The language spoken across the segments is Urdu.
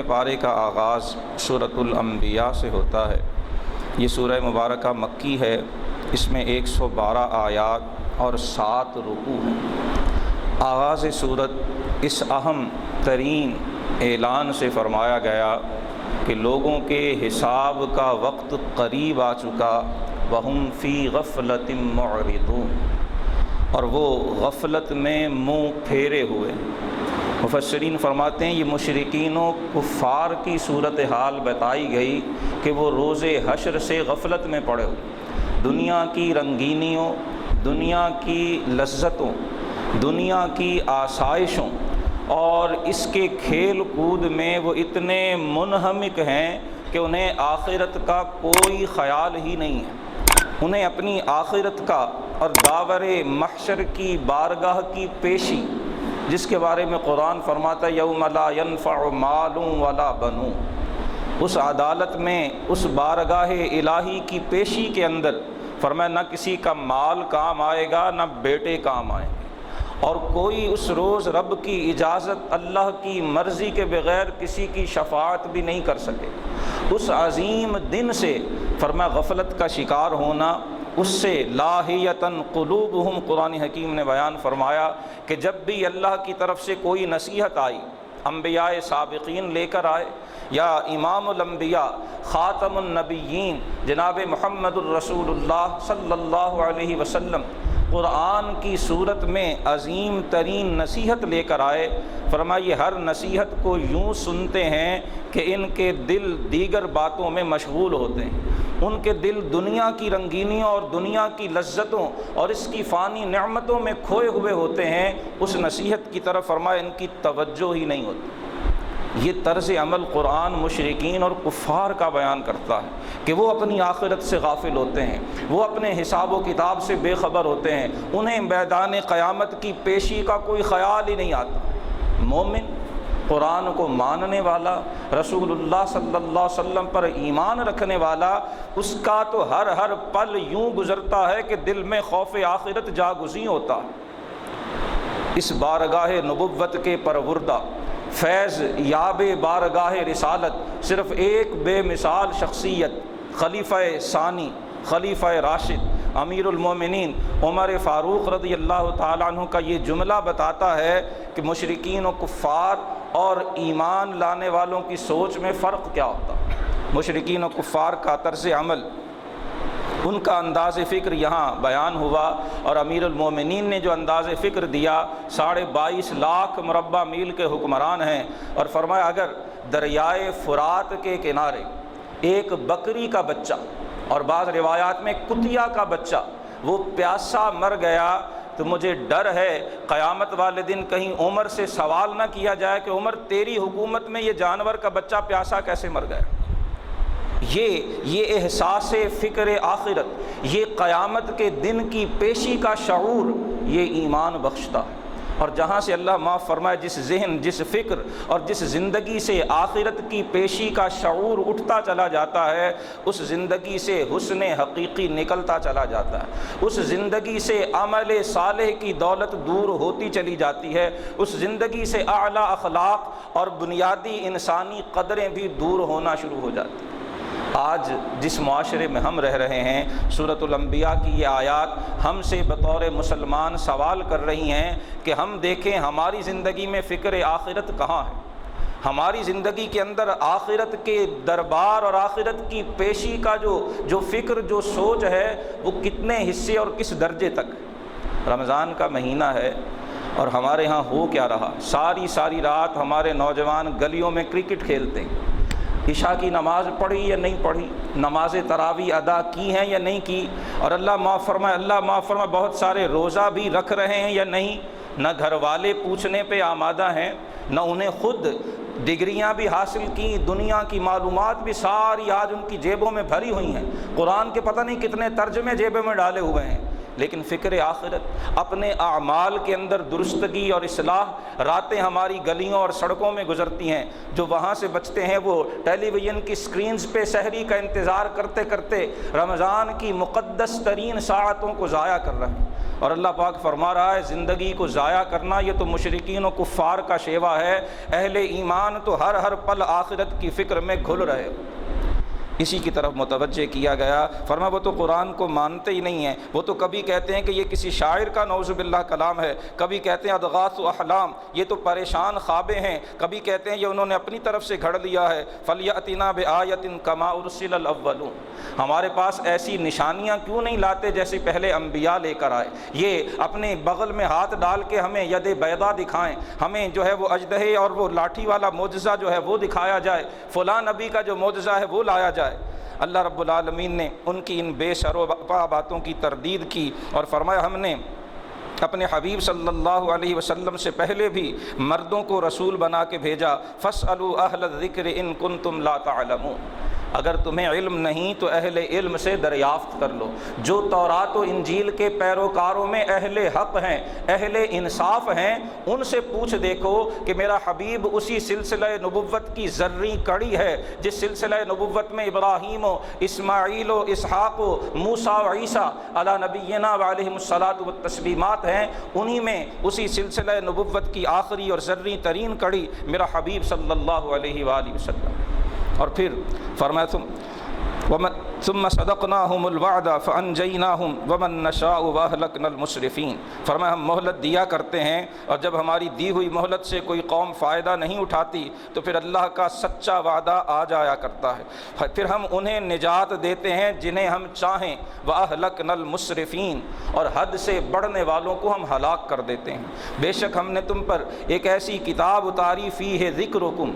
پارے کا آغاز سورۃ الانبیاء سے ہوتا ہے۔ یہ سورہ مبارکہ مکی ہے، اس میں 112 آیات اور 7 رکوع ہیں۔ آغاز سورت اس اہم ترین اعلان سے فرمایا گیا کہ لوگوں کے حساب کا وقت قریب آ چکا، وَهُمْ فِي غَفْلَةٍ مُعْرِضُونَ، اور وہ غفلت میں منہ پھیرے ہوئے۔ مفسرین فرماتے ہیں یہ مشرکین و کفار کی صورتحال بتائی گئی کہ وہ روز حشر سے غفلت میں پڑے ہوئے، دنیا کی رنگینیوں، دنیا کی لذتوں، دنیا کی آسائشوں اور اس کے کھیل کود میں وہ اتنے منہمک ہیں کہ انہیں آخرت کا کوئی خیال ہی نہیں ہے۔ انہیں اپنی آخرت کا اور داور محشر کی بارگاہ کی پیشی، جس کے بارے میں قرآن فرماتا ہے یوم لا ينفع مال ولا بنون، اس عدالت میں، اس بارگاہ الہی کی پیشی کے اندر فرمایا نہ کسی کا مال کام آئے گا، نہ بیٹے کام آئیں گے، اور کوئی اس روز رب کی اجازت، اللہ کی مرضی کے بغیر کسی کی شفاعت بھی نہیں کر سکے۔ اس عظیم دن سے فرمایا غفلت کا شکار ہونا، اس سے لاہیتاً قلوبہم، قرآن حکیم نے بیان فرمایا کہ جب بھی اللہ کی طرف سے کوئی نصیحت آئی، انبیاء سابقین لے کر آئے یا امام الانبیاء خاتم النبیین جناب محمد الرسول اللہ صلی اللہ علیہ وسلم قرآن کی صورت میں عظیم ترین نصیحت لے کر آئے، فرمایا یہ ہر نصیحت کو یوں سنتے ہیں کہ ان کے دل دیگر باتوں میں مشغول ہوتے ہیں، ان کے دل دنیا کی رنگینیوں اور دنیا کی لذتوں اور اس کی فانی نعمتوں میں کھوئے ہوئے ہوتے ہیں، اس نصیحت کی طرف فرمایا ان کی توجہ ہی نہیں ہوتی۔ یہ طرز عمل قرآن مشرکین اور کفار کا بیان کرتا ہے کہ وہ اپنی آخرت سے غافل ہوتے ہیں، وہ اپنے حساب و کتاب سے بے خبر ہوتے ہیں، انہیں میدان قیامت کی پیشی کا کوئی خیال ہی نہیں آتا۔ مومن، قرآن کو ماننے والا، رسول اللہ صلی اللہ علیہ وسلم پر ایمان رکھنے والا، اس کا تو ہر پل یوں گزرتا ہے کہ دل میں خوف آخرت جاگزیں ہوتا ہے۔ اس بارگاہ نبوت کے پروردہ، فیض یاب بارگاہ رسالت، صرف ایک بے مثال شخصیت، خلیفہ ثانی، خلیفہ راشد، امیر المومنین عمر فاروق رضی اللہ تعالیٰ عنہ کا یہ جملہ بتاتا ہے کہ مشرکین و کفار اور ایمان لانے والوں کی سوچ میں فرق کیا ہوتا۔ مشرکین و کفار کا طرز عمل، ان کا انداز فکر یہاں بیان ہوا، اور امیر المومنین نے جو انداز فکر دیا، 22.5 لاکھ مربع میل کے حکمران ہیں، اور فرمایا اگر دریائے فرات کے کنارے ایک بکری کا بچہ اور بعض روایات میں کتیا کا بچہ وہ پیاسا مر گیا تو مجھے ڈر ہے قیامت والے دن کہیں عمر سے سوال نہ کیا جائے کہ عمر تیری حکومت میں یہ جانور کا بچہ پیاسا کیسے مر گیا۔ یہ احساس فکر آخرت، یہ قیامت کے دن کی پیشی کا شعور، یہ ایمان بخشتا ہے۔ اور جہاں سے اللہ معاف فرمائے جس ذہن، جس فکر اور جس زندگی سے آخرت کی پیشی کا شعور اٹھتا چلا جاتا ہے، اس زندگی سے حسن حقیقی نکلتا چلا جاتا ہے، اس زندگی سے عمل صالح کی دولت دور ہوتی چلی جاتی ہے، اس زندگی سے اعلیٰ اخلاق اور بنیادی انسانی قدریں بھی دور ہونا شروع ہو جاتی ہیں۔ آج جس معاشرے میں ہم رہ رہے ہیں، سورۃ الانبیاء کی یہ آیات ہم سے بطور مسلمان سوال کر رہی ہیں کہ ہم دیکھیں ہماری زندگی میں فکر آخرت کہاں ہے، ہماری زندگی کے اندر آخرت کے دربار اور آخرت کی پیشی کا جو فکر، جو سوچ ہے، وہ کتنے حصے اور کس درجے تک۔ رمضان کا مہینہ ہے اور ہمارے ہاں ہو کیا رہا، ساری رات ہمارے نوجوان گلیوں میں کرکٹ کھیلتے ہیں، عشاء کی نماز پڑھی یا نہیں پڑھی، نماز تراویح ادا کی ہیں یا نہیں کی، اور اللہ معاف فرمائے بہت سارے روزہ بھی رکھ رہے ہیں یا نہیں، نہ گھر والے پوچھنے پہ آمادہ ہیں، نہ انہیں خود ڈگریاں بھی حاصل کی، دنیا کی معلومات بھی ساری آج ان کی جیبوں میں بھری ہوئی ہیں، قرآن کے پتہ نہیں کتنے ترجمے جیبوں میں ڈالے ہوئے ہیں، لیکن فکر آخرت، اپنے اعمال کے اندر درستگی اور اصلاح، راتیں ہماری گلیوں اور سڑکوں میں گزرتی ہیں، جو وہاں سے بچتے ہیں وہ ٹیلی ویژن کی سکرینز پہ سحری کا انتظار کرتے کرتے رمضان کی مقدس ترین ساعتوں کو ضائع کر رہے ہیں۔ اور اللہ پاک فرما رہا ہے زندگی کو ضائع کرنا یہ تو مشرکین و کفار کا شیوا ہے، اہل ایمان تو ہر پل آخرت کی فکر میں گھل رہے ہو۔ اسی کی طرف متوجہ کیا گیا، فرمایا وہ تو قرآن کو مانتے ہی نہیں ہیں، وہ تو کبھی کہتے ہیں کہ یہ کسی شاعر کا نعوذ باللہ کلام ہے، کبھی کہتے ہیں اضغاث و احلام، یہ تو پریشان خوابیں ہیں، کبھی کہتے ہیں یہ انہوں نے اپنی طرف سے گھڑ لیا ہے، فَلْيَأْتِنَا بِآیَةٍ كَمَا أُرْسِلَ الْأَوَّلُونَ، ہمارے پاس ایسی نشانیاں کیوں نہیں لاتے جیسے پہلے انبیاء لے کر آئے، یہ اپنے بغل میں ہاتھ ڈال کے ہمیں ید بیضا دکھائیں، ہمیں جو ہے وہ اژدہے اور وہ لاٹھی والا معجزہ جو ہے وہ دکھایا جائے، فلاں نبی کا جو معجزہ ہے وہ لایا جائے۔ اللہ رب العالمین نے ان کی ان بے شرفا باتوں کی تردید کی اور فرمایا ہم نے اپنے حبیب صلی اللہ علیہ وسلم سے پہلے بھی مردوں کو رسول بنا کے بھیجا، فاسألوا اہل الذکر ان کنتم لا تعلمون، اگر تمہیں علم نہیں تو اہل علم سے دریافت کر لو، جو تورات و انجیل کے پیروکاروں میں اہل حق ہیں، اہل انصاف ہیں، ان سے پوچھ دیکھو کہ میرا حبیب اسی سلسلہ نبوت کی ذرّی کڑی ہے جس سلسلہ نبوت میں ابراہیم و اسماعیل و اسحاق و موسیٰ و عیسیٰ علی نبینا علیہم الصلاۃ والتسلیمات ہیں، انہی میں اسی سلسلہ نبوت کی آخری اور ذرّی ترین کڑی میرا حبیب صلی اللہ علیہ وآلہ وسلم۔ اور پھر فرمایا ثم صدقناہم الوعد فانجیناہم ومن نشاء واہلکنا المسرفین، فرمایا ہم مہلت دیا کرتے ہیں اور جب ہماری دی ہوئی مہلت سے کوئی قوم فائدہ نہیں اٹھاتی تو پھر اللہ کا سچا وعدہ آ جایا کرتا ہے، پھر ہم انہیں نجات دیتے ہیں جنہیں ہم چاہیں، واہلکنا المسرفین، اور حد سے بڑھنے والوں کو ہم ہلاک کر دیتے ہیں۔ بے شک ہم نے تم پر ایک ایسی کتاب اتاری فیہ ذکرکم،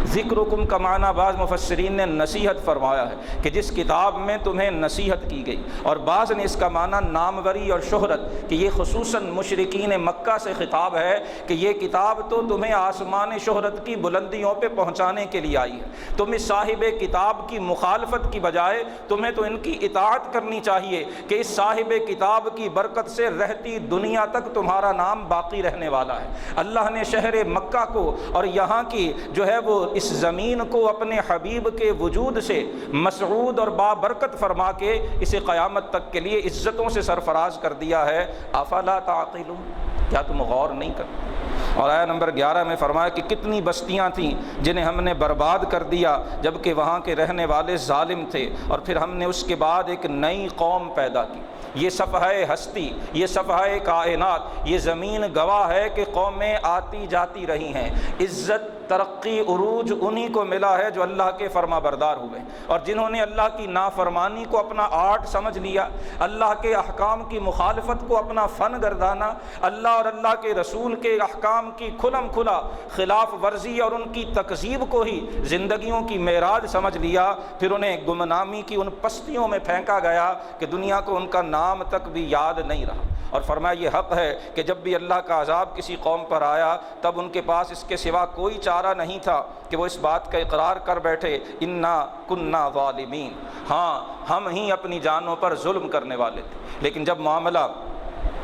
ذکرکم کا معنی بعض مفسرین نے نصیحت فرمایا ہے کہ جس کتاب میں تمہیں نصیحت کی گئی، اور بعض نے اس کا معنی ناموری اور شہرت، کہ یہ خصوصاً مشرکین مکہ سے خطاب ہے کہ یہ کتاب تو تمہیں آسمان شہرت کی بلندیوں پہ پہنچانے کے لیے آئی ہے، تم اس صاحب کتاب کی مخالفت کی بجائے تمہیں تو ان کی اطاعت کرنی چاہیے کہ اس صاحب کتاب کی برکت سے رہتی دنیا تک تمہارا نام باقی رہنے والا ہے۔ اللہ نے شہر مکہ کو اور یہاں کی جو ہے وہ اس زمین کو اپنے حبیب کے وجود سے مسعود اور بابرکت فرما کے اسے قیامت تک کے لیے عزتوں سے سرفراز کر دیا ہے۔ افلا تعقلون، کیا تم غور نہیں کرتے؟ اور آیہ نمبر 11 میں فرمایا کہ کتنی بستیاں تھیں جنہیں ہم نے برباد کر دیا جبکہ وہاں کے رہنے والے ظالم تھے، اور پھر ہم نے اس کے بعد ایک نئی قوم پیدا کی۔ یہ صفحہ ہستی، یہ صفحہ کائنات، یہ زمین گواہ ہے کہ قومیں آتی جاتی رہی ہیں، عزت ترقی عروج انہی کو ملا ہے جو اللہ کے فرما بردار ہوئے، اور جنہوں نے اللہ کی نافرمانی کو اپنا آرٹ سمجھ لیا، اللہ کے احکام کی مخالفت کو اپنا فن گردانا، اللہ اور اللہ کے رسول کے احکام کی کھلم کھلا خلاف ورزی اور ان کی تکذیب کو ہی زندگیوں کی معراج سمجھ لیا، پھر انہیں گمنامی کی ان پستیوں میں پھینکا گیا کہ دنیا کو ان کا نام تک بھی یاد نہیں رہا۔ اور فرمایا یہ حق ہے کہ جب بھی اللہ کا عذاب کسی قوم پر آیا تب ان کے پاس اس کے سوا کوئی چارہ نہیں تھا کہ وہ اس بات کا اقرار کر بیٹھے انا کننا ظالمین، ہاں ہم ہی اپنی جانوں پر ظلم کرنے والے تھے، لیکن جب معاملہ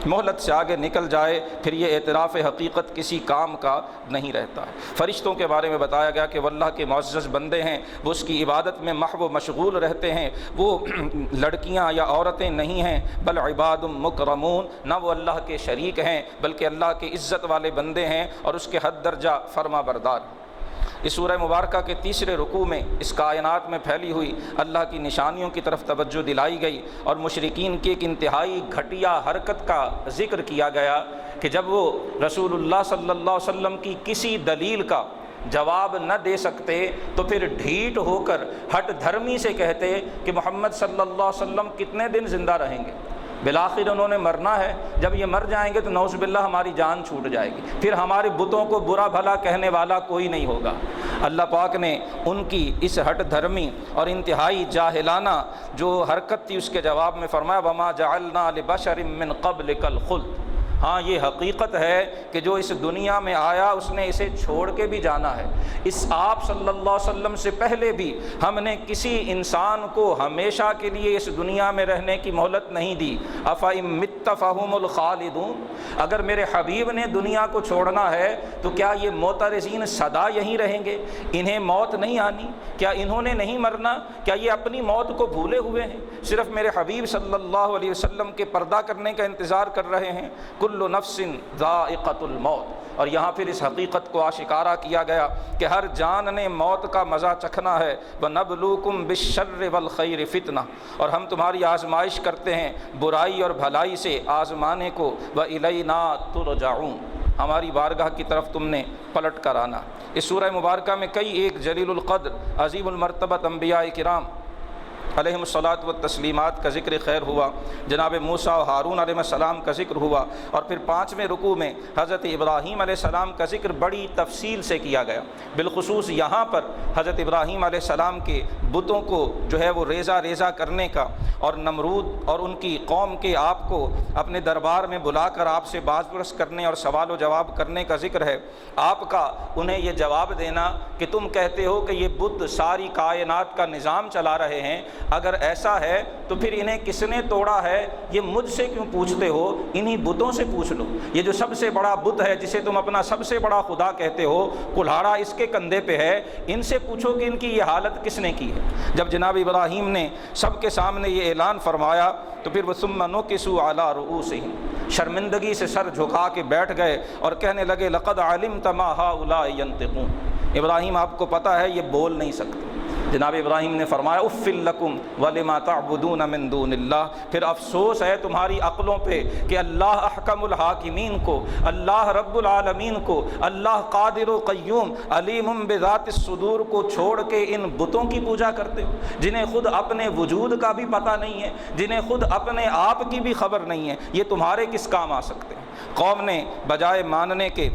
مہلت سے آگے نکل جائے پھر یہ اعتراف حقیقت کسی کام کا نہیں رہتا ہے۔ فرشتوں کے بارے میں بتایا گیا کہ وہ اللہ کے معزز بندے ہیں، وہ اس کی عبادت میں محو مشغول رہتے ہیں، وہ لڑکیاں یا عورتیں نہیں ہیں بل عباد مکرمون، نہ وہ اللہ کے شریک ہیں بلکہ اللہ کے عزت والے بندے ہیں اور اس کے حد درجہ فرما بردار۔ اس سورہ مبارکہ کے تیسرے رکوع میں اس کائنات میں پھیلی ہوئی اللہ کی نشانیوں کی طرف توجہ دلائی گئی اور مشرکین کی ایک انتہائی گھٹیا حرکت کا ذکر کیا گیا کہ جب وہ رسول اللہ صلی اللہ علیہ وسلم کی کسی دلیل کا جواب نہ دے سکتے تو پھر ڈھیٹ ہو کر ہٹ دھرمی سے کہتے کہ محمد صلی اللہ علیہ وسلم کتنے دن زندہ رہیں گے، بالآخر انہوں نے مرنا ہے، جب یہ مر جائیں گے تو نعوذ باللہ ہماری جان چھوٹ جائے گی، پھر ہمارے بتوں کو برا بھلا کہنے والا کوئی نہیں ہوگا۔ اللہ پاک نے ان کی اس ہٹ دھرمی اور انتہائی جاہلانہ جو حرکت تھی اس کے جواب میں فرمایا وما جعلنا لبشر من قبلک الخلد، ہاں یہ حقیقت ہے کہ جو اس دنیا میں آیا اس نے اسے چھوڑ کے بھی جانا ہے۔ اس آپ صلی اللہ علیہ وسلم سے پہلے بھی ہم نے کسی انسان کو ہمیشہ کے لیے اس دنیا میں رہنے کی مہلت نہیں دی۔ افَإِن مِتَّ فَهُمُ الْخَالِدُونَ، اگر میرے حبیب نے دنیا کو چھوڑنا ہے تو کیا یہ معترضین سدا یہیں رہیں گے؟ انہیں موت نہیں آنی؟ کیا انہوں نے نہیں مرنا؟ کیا یہ اپنی موت کو بھولے ہوئے ہیں؟ صرف میرے حبیب صلی اللہ علیہ وسلم کے پردہ کرنے کا انتظار کر رہے ہیں۔ کل نفس ذائقۃ الموت، اور یہاں پھر اس حقیقت کو آشکارا کیا گیا کہ ہر جان نے موت کا مزہ چکھنا ہے۔ وَنَبْلُوكُمْ بِالشَّرِّ وَالْخَيْرِ فِتْنَةً، اور ہم تمہاری آزمائش کرتے ہیں برائی اور بھلائی سے آزمانے کو۔ وَإِلَيْنَا تُرْجَعُونَ، ہماری بارگاہ کی طرف تم نے پلٹ کر آنا۔ اس سورہ مبارکہ میں کئی ایک جلیل القدر عظیم المرتبت انبیاء کرام علیہم الصلاۃ والتسلیمات کا ذکر خیر ہوا، جناب موسیٰ و ہارون علیہ السلام کا ذکر ہوا، اور پھر 5ویں رکوع میں حضرت ابراہیم علیہ السلام کا ذکر بڑی تفصیل سے کیا گیا۔ بالخصوص یہاں پر حضرت ابراہیم علیہ السلام کے بتوں کو جو ہے وہ ریزہ ریزہ کرنے کا، اور نمرود اور ان کی قوم کے آپ کو اپنے دربار میں بلا کر آپ سے باز پرس کرنے اور سوال و جواب کرنے کا ذکر ہے۔ آپ کا انہیں یہ جواب دینا کہ تم کہتے ہو کہ یہ بت ساری کائنات کا نظام چلا رہے ہیں، اگر ایسا ہے تو پھر انہیں کس نے توڑا ہے؟ یہ مجھ سے کیوں پوچھتے ہو؟ انہی بتوں سے پوچھ لو۔ یہ جو سب سے بڑا بت ہے جسے تم اپنا سب سے بڑا خدا کہتے ہو، کلہاڑا اس کے کندھے پہ ہے، ان سے پوچھو کہ ان کی یہ حالت کس نے کی ہے۔ جب جناب ابراہیم نے سب کے سامنے یہ اعلان فرمایا تو پھر وَثُمَّ نُكِسُوا عَلَىٰ رُؤُوسِهِمْ، شرمندگی سے سر جھکا کے بیٹھ گئے اور کہنے لگے لَقَدْ عَلِمْتَ مَا هَؤُلَاءِ يَنطِقُونَ، ابراہیم آپ کو پتہ ہے یہ بول نہیں سکتے۔ جناب ابراہیم نے فرمایا اُفٍّ لَكُمْ وَلِمَا تَعْبُدُونَ مِن دُونِ اللَّهِ، پھر افسوس ہے تمہاری عقلوں پہ کہ اللہ احکم الحاکمین کو، اللہ رب العالمین کو، اللہ قادر و قیوم علیم بذات الصدور کو چھوڑ کے ان بتوں کی پوجا کرتے ہو، جنہیں خود اپنے وجود کا بھی پتہ نہیں ہے، جنہیں خود اپنے آپ کی بھی خبر نہیں ہے، یہ تمہارے کس کام آ سکتے ہیں؟ قوم نے بجائے ماننے کے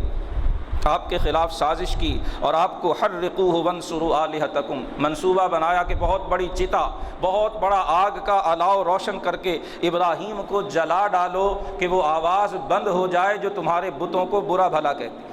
آپ کے خلاف سازش کی اور آپ کو حرقوہ وانصروا آلہتکم منصوبہ بنایا کہ بہت بڑی چتا، بہت بڑا آگ کا الاؤ روشن کر کے ابراہیم کو جلا ڈالو کہ وہ آواز بند ہو جائے جو تمہارے بتوں کو برا بھلا کہتی ہے۔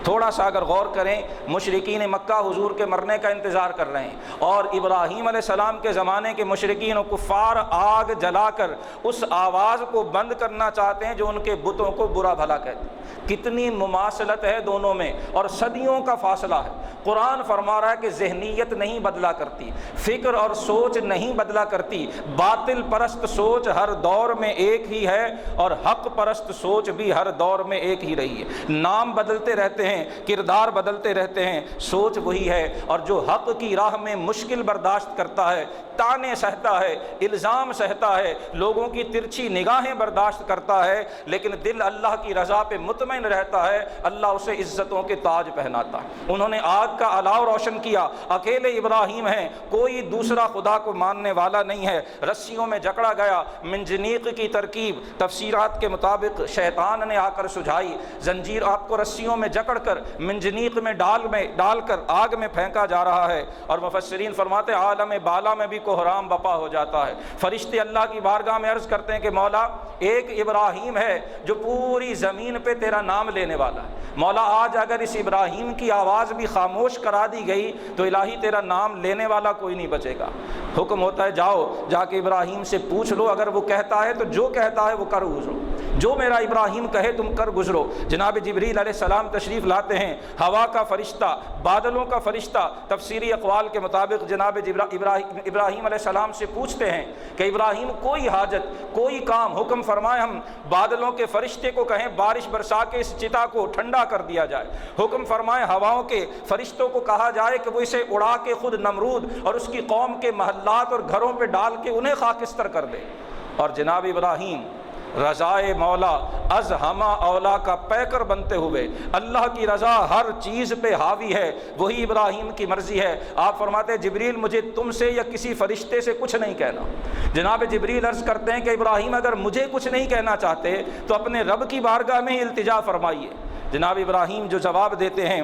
تھوڑا سا اگر غور کریں، مشرکین مکہ حضور کے مرنے کا انتظار کر رہے ہیں، اور ابراہیم علیہ السلام کے زمانے کے مشرکین و کفار آگ جلا کر اس آواز کو بند کرنا چاہتے ہیں جو ان کے بتوں کو برا بھلا کہتے ہیں۔ کتنی مماثلت ہے دونوں میں، اور صدیوں کا فاصلہ ہے۔ قرآن فرما رہا ہے کہ ذہنیت نہیں بدلا کرتی، فکر اور سوچ نہیں بدلا کرتی، باطل پرست سوچ ہر دور میں ایک ہی ہے اور حق پرست سوچ بھی ہر دور میں ایک ہی رہی ہے۔ نام بدلتے رہتے ہیں، کردار بدلتے رہتے ہیں، سوچ وہی ہے۔ اور جو حق کی راہ میں مشکل برداشت کرتا ہے، تانے سہتا ہے، الزام سہتا ہے، لوگوں کی ترچھی نگاہیں برداشت کرتا ہے، لیکن دل اللہ کی رضا پہ مطمئن رہتا ہے، اللہ اسے عزتوں کے تاج پہناتا ہے۔ انہوں نے آگ کا الاؤ روشن کیا، اکیلے ابراہیم ہیں، کوئی دوسرا خدا کو ماننے والا نہیں ہے۔ رسیوں میں جکڑا گیا، منجنیق کی ترکیب تفسیرات کے مطابق شیطان نے آ کر سجھائی، زنجیر آپ کو رسیوں میں جکڑ کر منجنیق میں ڈال کر آگ میں پھینکا جا رہا ہے۔ اور مفسرین فرماتے عالم بالا میں بھی کوہرام بپا ہو جاتا ہے۔ فرشتے اللہ کی بارگاہ میں عرض کرتے ہیں کہ مولا ایک ابراہیم ہے جو پوری زمین پہ تیرا نام لینے والا ہے، مولا آج اگر اس ابراہیم کی آواز بھی خاموش کرا دی گئی تو الہی تیرا نام لینے والا کوئی نہیں بچے گا۔ حکم ہوتا ہے جاؤ جا کے ابراہیم سے پوچھ لو، اگر وہ کہتا ہے تو جو کہتا ہے وہ کر گزرو، جو میرا ابراہیم کہے تم کر گزرو۔ جناب جبریل علیہ السلام تشریف لاتے ہیں، ہوا کا فرشتہ، بادلوں کا فرشتہ، تفسیری اقوال کے مطابق جناب ابراہیم علیہ السلام سے پوچھتے ہیں کہ ابراہیم کوئی حاجت، کوئی کام، حکم فرمائے ہم بادلوں کے فرشتے کو کہیں بارش برسا کے اس چتا کو ٹھنڈا کر دیا جائے، حکم فرمائے ہواؤں کے فرشتوں کو کہا جائے کہ وہ اسے اڑا کے خود نمرود اور اس کی قوم کے محلات اور گھروں پہ ڈال کے انہیں خاکستر کر دے۔ اور جناب ابراہیم رضائے مولا از ہما اولا کا پیکر بنتے ہوئے، اللہ کی رضا ہر چیز پہ حاوی ہے، وہی ابراہیم کی مرضی ہے۔ آپ فرماتے ہیں جبریل مجھے تم سے یا کسی فرشتے سے کچھ نہیں کہنا۔ جناب جبریل عرض کرتے ہیں کہ ابراہیم اگر مجھے کچھ نہیں کہنا چاہتے تو اپنے رب کی بارگاہ میں ہی التجا فرمائیے۔ جناب ابراہیم جو جواب دیتے ہیں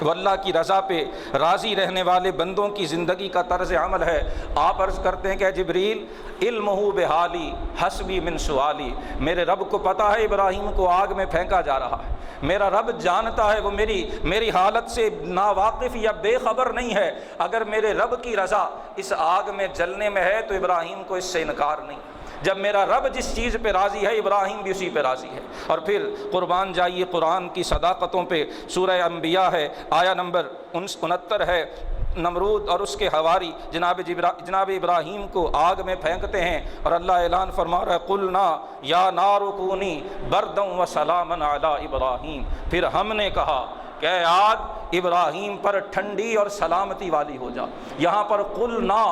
وہ اللہ کی رضا پہ راضی رہنے والے بندوں کی زندگی کا طرز عمل ہے۔ آپ عرض کرتے ہیں کہ جبریل علمہ بحالی حسبی من سوالی، میرے رب کو پتہ ہے ابراہیم کو آگ میں پھینکا جا رہا ہے، میرا رب جانتا ہے، وہ میری حالت سے ناواقف یا بے خبر نہیں ہے۔ اگر میرے رب کی رضا اس آگ میں جلنے میں ہے تو ابراہیم کو اس سے انکار نہیں۔ جب میرا رب جس چیز پہ راضی ہے ابراہیم بھی اسی پہ راضی ہے۔ اور پھر قربان جائیے قرآن کی صداقتوں پہ، سورہ انبیاء ہے، آیا نمبر 69 ہے، نمرود اور اس کے حواری جناب ابراہیم کو آگ میں پھینکتے ہیں اور اللہ اعلان فرما رہا ہے قلنا یا نار کونی بردا وسلاما علی ابراہیم، پھر ہم نے کہا کہ اے آگ ابراہیم پر ٹھنڈی اور سلامتی والی ہو جا۔ یہاں پر قلنا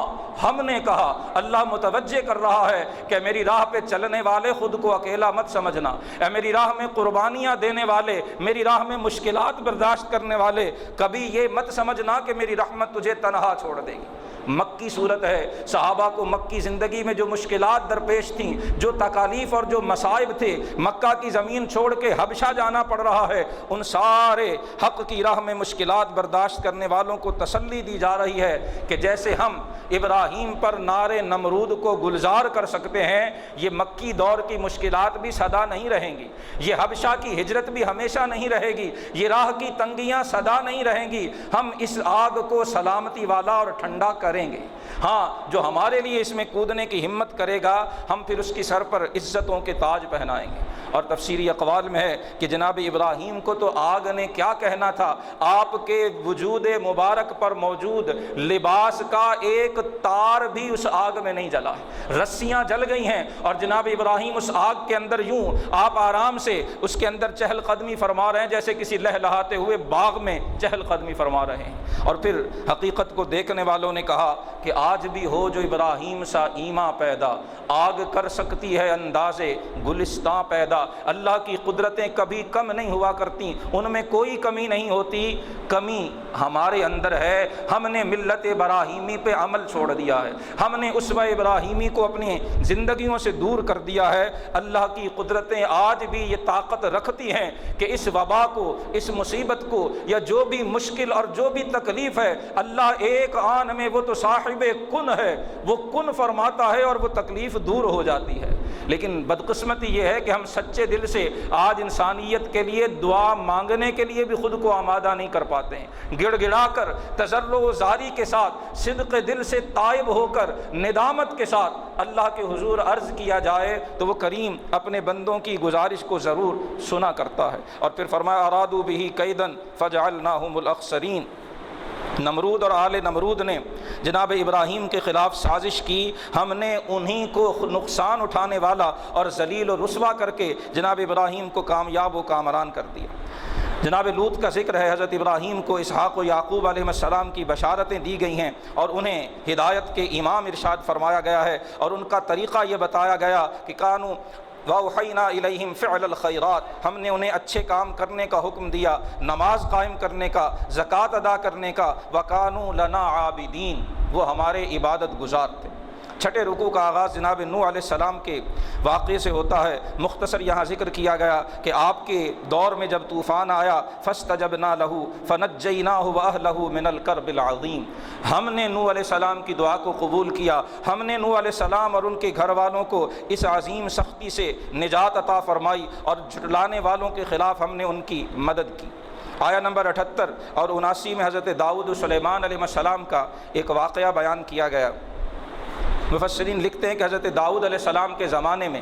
ہم نے کہا، اللہ متوجہ کر رہا ہے کہ میری راہ پہ چلنے والے خود کو اکیلا مت سمجھنا، اے میری راہ میں قربانیاں دینے والے، میری راہ میں مشکلات برداشت کرنے والے، کبھی یہ مت سمجھنا کہ میری رحمت تجھے تنہا چھوڑ دے گی۔ مکی صورت ہے، صحابہ کو مکی زندگی میں جو مشکلات درپیش تھیں، جو تکالیف اور جو مصائب تھے، مکہ کی زمین چھوڑ کے حبشہ جانا پڑ رہا ہے، ان سارے حق کی راہ میں مشکلات برداشت کرنے والوں کو تسلی دی جا رہی ہے کہ جیسے ہم ابراہیم پر نار نمرود کو گلزار کر سکتے ہیں، یہ مکی دور کی مشکلات بھی سدا نہیں رہیں گی، یہ حبشہ کی ہجرت بھی ہمیشہ نہیں رہے گی، یہ راہ کی تنگیاں سدا نہیں رہیں گی، ہم اس آگ کو سلامتی والا اور ٹھنڈا کریں گے۔ ہاں، جو ہمارے لیے اس میں کودنے کی ہمت کرے گا، ہم پھر اس کی سر پر عزتوں کے تاج پہنائیں گے۔ اور تفسیری اقوال میں ہے کہ جناب ابراہیم کو تو آگ نے کیا کہنا تھا، آپ کے وجود مبارک پر موجود لباس کا ایک تار بھی اس آگ میں نہیں جلا ہے، رسیاں جل گئی ہیں اور جناب ابراہیم اس آگ کے اندر یوں آپ آرام سے اس کے اندر چہل قدمی فرما رہے ہیں جیسے کسی لہلہاتے ہوئے باغ میں چہل قدمی فرما رہے ہیں۔ اور پھر حقیقت کو دیکھنے والوں نے کہا کہ آج بھی ہو جو ابراہیم سا ایماں پیدا، آگ کر سکتی ہے اندازے گلستاں پیدا۔ اللہ کی قدرتیں کبھی کم نہیں ہوا کرتی، ان میں کوئی کمی نہیں ہوتی، کمی ہمارے اندر ہے، ہم نے ملت ابراہیمی پہ عمل چھوڑ دیا ہے، ہم نے اسوہ ابراہیمی کو اپنی زندگیوں سے دور کر دیا ہے۔ اللہ کی قدرتیں آج بھی یہ طاقت رکھتی ہیں کہ اس وبا کو، اس مصیبت کو، یا جو بھی مشکل اور جو بھی تکلیف ہے، اللہ ایک آن میں وہ تو صاحب کن ہے، وہ کن فرماتا ہے اور وہ تکلیف دور ہو جاتی ہے۔ لیکن بدقسمتی یہ ہے کہ ہم سچے دل سے آج انسانیت کے لیے دعا مانگنے کے لیے بھی خود کو آمادہ نہیں کر پاتے ہیں۔ گڑ گڑا کر تضرع و زاری کے ساتھ، صدق دل سے تائب ہو کر، ندامت کے ساتھ اللہ کے حضور عرض کیا جائے تو وہ کریم اپنے بندوں کی گزارش کو ضرور سنا کرتا ہے۔ اور پھر فرمایا ارادوا بہ کیدا فجعلناہم الاخسرین۔ نمرود اور آل نمرود نے جناب ابراہیم کے خلاف سازش کی، ہم نے انہی کو نقصان اٹھانے والا اور ذلیل و رسوا کر کے جناب ابراہیم کو کامیاب و کامران کر دیا۔ جناب لوط کا ذکر ہے، حضرت ابراہیم کو اسحاق و یعقوب علیہ السلام کی بشارتیں دی گئی ہیں اور انہیں ہدایت کے امام ارشاد فرمایا گیا ہے، اور ان کا طریقہ یہ بتایا گیا کہ کانوا وَأَوْحَيْنَا إِلَيْهِمْ فِعْلَ الْخَيْرَاتِ، ہم نے انہیں اچھے کام کرنے کا حکم دیا، نماز قائم کرنے کا، زکوٰۃ ادا کرنے کا، وَكَانُوا لَنَا عَابِدِينَ، وہ ہمارے عبادت گزار تھے۔ چھٹے رکوع کا آغاز جناب نوح علیہ السلام کے واقعے سے ہوتا ہے۔ مختصر یہاں ذکر کیا گیا کہ آپ کے دور میں جب طوفان آیا، فَاسْتَجَبْنَا لَهُ فَنَجَّيْنَاهُ وَأَهْلَهُ مِنَ الْكَرْبِ الْعَظِيمِ، ہم نے نوح علیہ السلام کی دعا کو قبول کیا، ہم نے نوح علیہ السلام اور ان کے گھر والوں کو اس عظیم سختی سے نجات عطا فرمائی، اور جھٹلانے والوں کے خلاف ہم نے ان کی مدد کی۔ آیا نمبر 78 اور 79 میں حضرت داؤد و سلیمان علیہ السلام کا ایک واقعہ بیان کیا گیا۔ مفسرین لکھتے ہیں کہ حضرت داؤد علیہ السلام کے زمانے میں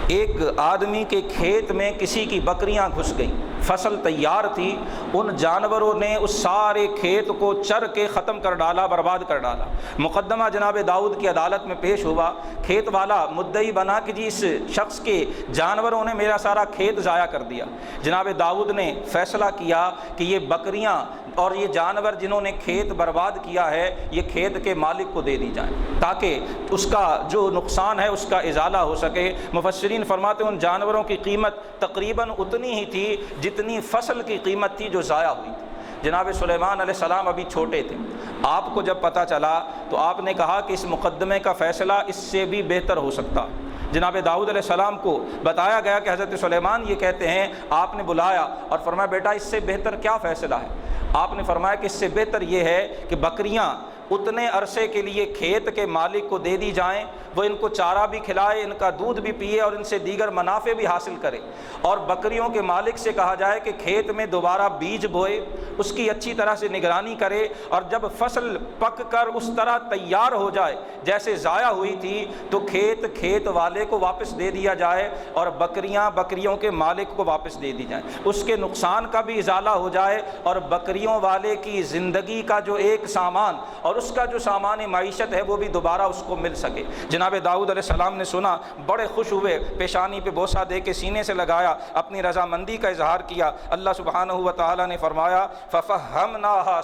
ایک آدمی کے کھیت میں کسی کی بکریاں گھس گئیں، فصل تیار تھی، ان جانوروں نے اس سارے کھیت کو چر کے ختم کر ڈالا، برباد کر ڈالا۔ مقدمہ جناب داؤد کی عدالت میں پیش ہوا، کھیت والا مدعی بنا کہ جی اس شخص کے جانوروں نے میرا سارا کھیت ضائع کر دیا۔ جناب داؤد نے فیصلہ کیا کہ یہ بکریاں اور یہ جانور جنہوں نے کھیت برباد کیا ہے، یہ کھیت کے مالک کو دے دی جائیں تاکہ اس کا جو نقصان ہے اس کا ازالہ ہو سکے۔ مفسرین فرماتے ہیں ان جانوروں کی قیمت تقریباً اتنی ہی تھی جتنی فصل کی قیمت تھی جو ضائع ہوئی تھی۔ جناب سلیمان علیہ السلام ابھی چھوٹے تھے، آپ کو جب پتہ چلا تو آپ نے کہا کہ اس مقدمے کا فیصلہ اس سے بھی بہتر ہو سکتا۔ جناب داؤد علیہ السلام کو بتایا گیا کہ حضرت سلیمان یہ کہتے ہیں، آپ نے بلایا اور فرمایا بیٹا اس سے بہتر کیا فیصلہ ہے؟ آپ نے فرمایا کہ اس سے بہتر یہ ہے کہ بکریاں اتنے عرصے کے لیے کھیت کے مالک کو دے دی جائیں، وہ ان کو چارہ بھی کھلائے، ان کا دودھ بھی پیے اور ان سے دیگر منافع بھی حاصل کرے، اور بکریوں کے مالک سے کہا جائے کہ کھیت میں دوبارہ بیج بوئے، اس کی اچھی طرح سے نگرانی کرے، اور جب فصل پک کر اس طرح تیار ہو جائے جیسے ضائع ہوئی تھی تو کھیت والے کو واپس دے دیا جائے اور بکریاں بکریوں کے مالک کو واپس دے دی جائیں، اس کے نقصان کا بھی ازالہ ہو جائے اور بکریوں والے کی زندگی کا جو ایک سامان اور اس کا جو سامان معیشت ہے وہ بھی دوبارہ اس کو مل سکے۔ جناب داؤد علیہ السلام نے سنا، بڑے خوش ہوئے، پیشانی پہ بوسہ دے کے سینے سے لگایا، اپنی رضامندی کا اظہار کیا۔ اللہ سبحانہ و تعالیٰ نے فرمایا فَفَهَّمْنَاهَا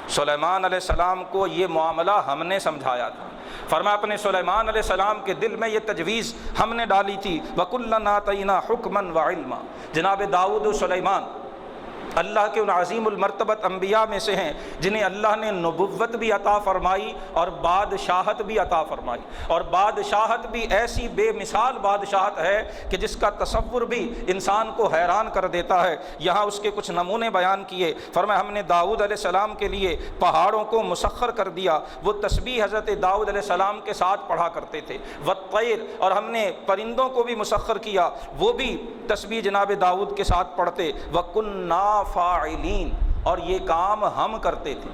سلیمان علیہ السلام کو یہ معاملہ ہم نے سمجھایا تھا۔ فرمایا اپنے سلیمان علیہ السلام کے دل میں یہ تجویز ہم نے ڈالی تھی، وَكُلًّا آتَيْنَا حُكْمًا وَعِلْمًا۔ جناب داؤد و سلیمان اللہ کے ان عظیم المرتبت انبیاء میں سے ہیں جنہیں اللہ نے نبوت بھی عطا فرمائی اور بادشاہت بھی عطا فرمائی، اور بادشاہت بھی ایسی بے مثال بادشاہت ہے کہ جس کا تصور بھی انسان کو حیران کر دیتا ہے۔ یہاں اس کے کچھ نمونے بیان کیے۔ فرمایا ہم نے داؤد علیہ السلام کے لیے پہاڑوں کو مسخر کر دیا، وہ تسبیح حضرت داؤد علیہ السلام کے ساتھ پڑھا کرتے تھے، والطیر، اور ہم نے پرندوں کو بھی مسخر کیا، وہ بھی تسبیح جناب داؤد کے ساتھ پڑھتے، وَكُنَّا فاعلین، اور یہ کام ہم کرتے تھے۔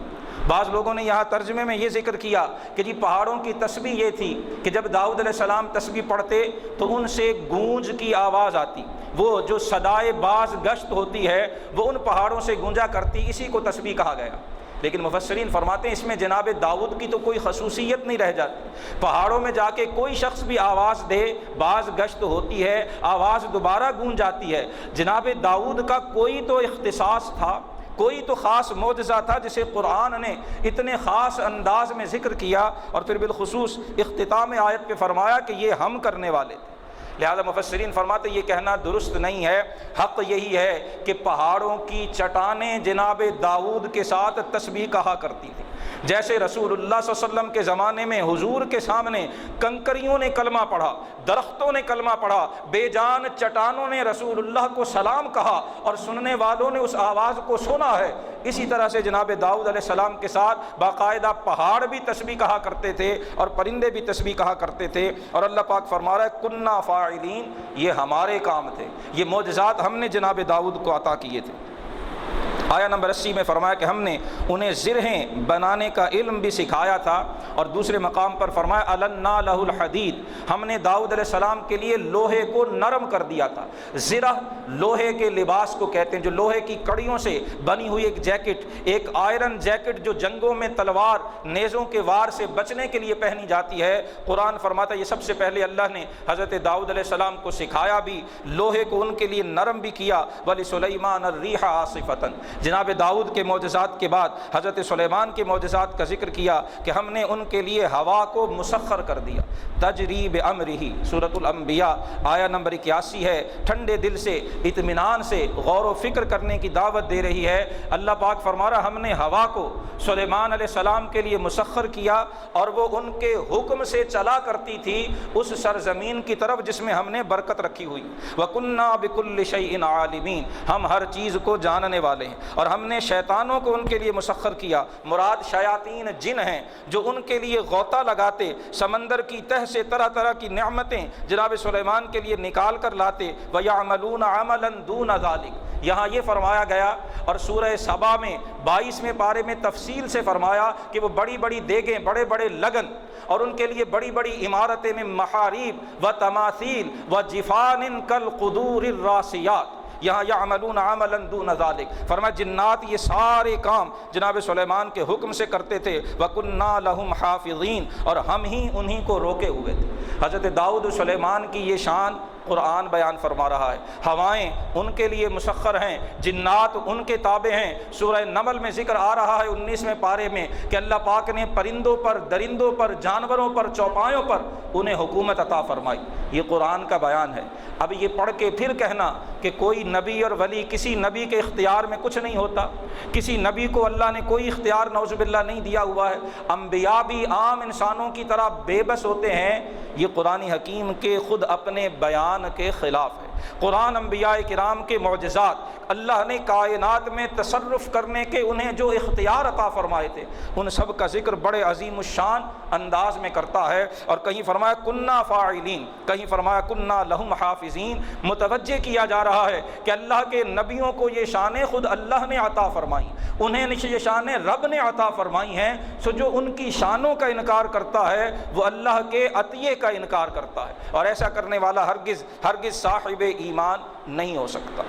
بعض لوگوں نے یہاں ترجمے میں یہ ذکر کیا کہ جی پہاڑوں کی تسبیح یہ تھی کہ جب داؤد علیہ السلام تسبیح پڑھتے تو ان سے گونج کی آواز آتی، وہ جو صدائے باز گشت ہوتی ہے وہ ان پہاڑوں سے گونجا کرتی، اسی کو تسبیح کہا گیا۔ لیکن مفسرین فرماتے ہیں اس میں جناب داؤد کی تو کوئی خصوصیت نہیں رہ جاتی، پہاڑوں میں جا کے کوئی شخص بھی آواز دے، باز گشت ہوتی ہے، آواز دوبارہ گونج جاتی ہے۔ جناب داؤد کا کوئی تو اختصاص تھا، کوئی تو خاص معجزہ تھا جسے قرآن نے اتنے خاص انداز میں ذکر کیا، اور پھر بالخصوص اختتام آیت پہ فرمایا کہ یہ ہم کرنے والے تھے۔ لہذا مفسرین فرماتے یہ کہنا درست نہیں ہے، حق یہی ہے کہ پہاڑوں کی چٹانیں جناب داؤد کے ساتھ تسبیح کہا کرتی تھی، جیسے رسول اللہ صلی اللہ علیہ وسلم کے زمانے میں حضور کے سامنے کنکریوں نے کلمہ پڑھا، درختوں نے کلمہ پڑھا، بے جان چٹانوں نے رسول اللہ کو سلام کہا اور سننے والوں نے اس آواز کو سنا ہے، اسی طرح سے جناب داؤد علیہ السلام کے ساتھ باقاعدہ پہاڑ بھی تسبیح کہا کرتے تھے اور پرندے بھی تسبیح کہا کرتے تھے۔ اور اللہ پاک فرما رہا ہے کننا فاعلین، یہ ہمارے کام تھے، یہ معجزات ہم نے جناب داؤد کو عطا کیے تھے۔ آیا نمبر 80 میں فرمایا کہ ہم نے انہیں زرہیں بنانے کا علم بھی سکھایا تھا، اور دوسرے مقام پر فرمایا النا لہ الحدید، ہم نے داؤد علیہ السلام کے لیے لوہے کو نرم کر دیا تھا۔ زرہ لوہے کے لباس کو کہتے ہیں، جو لوہے کی کڑیوں سے بنی ہوئی ایک جیکٹ، ایک آئرن جیکٹ جو جنگوں میں تلوار نیزوں کے وار سے بچنے کے لیے پہنی جاتی ہے۔ قرآن فرماتا ہے یہ سب سے پہلے اللہ نے حضرت داؤد علیہ السلام کو سکھایا بھی، لوہے کو ان کے لیے نرم بھی کیا۔ وَلِسُلَيْمَانَ الرِّيحَ عَاصِفَةً، جناب داؤد کے معجزات کے بعد حضرت سلیمان کے معجزات کا ذکر کیا کہ ہم نے ان کے لیے ہوا کو مسخر کر دیا، تجری بامرہ، سورۃ الانبیاء آیا نمبر 81 ہے۔ ٹھنڈے دل سے اطمینان سے غور و فکر کرنے کی دعوت دے رہی ہے۔ اللہ پاک فرما رہا ہم نے ہوا کو سلیمان علیہ السلام کے لیے مسخر کیا، اور وہ ان کے حکم سے چلا کرتی تھی اس سرزمین کی طرف جس میں ہم نے برکت رکھی ہوئی۔ وَكُنَّا بِكُلِّ شَيْءٍ عَالِمِينَ، ہم ہر چیز کو جاننے والے ہیں، اور ہم نے شیطانوں کو ان کے لیے مسخر کیا۔ مراد شیاطین جن ہیں جو ان کے لیے غوطہ لگاتے، سمندر کی تہ سے طرح طرح کی نعمتیں جناب سلیمان کے لیے نکال کر لاتے۔ وَيَعْمَلُونَ عَمَلًا دُونَ ذَلِكَ، یہاں یہ فرمایا گیا، اور سورہ سبا میں 22ویں پارے میں تفصیل سے فرمایا کہ وہ بڑی بڑی دیگیں، بڑے بڑے لگن، اور ان کے لیے بڑی بڑی عمارتیں میں محاریب و تماثیل و جفان کالقدور الراسیات، یہاں یعملون عملا دون ذالک، فرمایا جنات یہ سارے کام جناب سلیمان کے حکم سے کرتے تھے۔ وَكُنَّا لَهُمْ حَافِظِينَ، اور ہم ہی انہی کو روکے ہوئے تھے۔ حضرت داؤد و سلیمان کی یہ شان قرآن بیان فرما رہا ہے۔ ہوائیں ان کے لیے مسخر ہیں، جنات ان کے تابع ہیں۔ سورہ نمل میں ذکر آ رہا ہے 19ویں پارے میں کہ اللہ پاک نے پرندوں پر، درندوں پر، جانوروں پر، چوپایوں پر انہیں حکومت عطا فرمائی۔ یہ قرآن کا بیان ہے۔ اب یہ پڑھ کے پھر کہنا کہ کوئی نبی اور ولی، کسی نبی کے اختیار میں کچھ نہیں ہوتا، کسی نبی کو اللہ نے کوئی اختیار نعوذ باللہ نہیں دیا ہوا ہے، انبیاء بھی عام انسانوں کی طرح بے بس ہوتے ہیں، یہ قرآن حکیم کے خود اپنے بیان کے خلاف ہے۔ قرآن انبیاء کرام کے معجزات، اللہ نے کائنات میں تصرف کرنے کے انہیں جو اختیار عطا فرمائے تھے، ان سب کا ذکر بڑے عظیم الشان انداز میں کرتا ہے۔ اور کہیں فرمایا کنا فاعلین، کہیں فرمایا کنا لہم حافظین، متوجہ کیا جا رہا ہے کہ اللہ کے نبیوں کو یہ شانیں خود اللہ نے عطا فرمائی، انہیں یہ شانیں رب نے عطا فرمائی ہیں، سو جو ان کی شانوں کا انکار کرتا ہے وہ اللہ کے عطیے کا انکار کرتا ہے، اور ایسا کرنے والا ہرگز صاحب ایمان نہیں ہو سکتا۔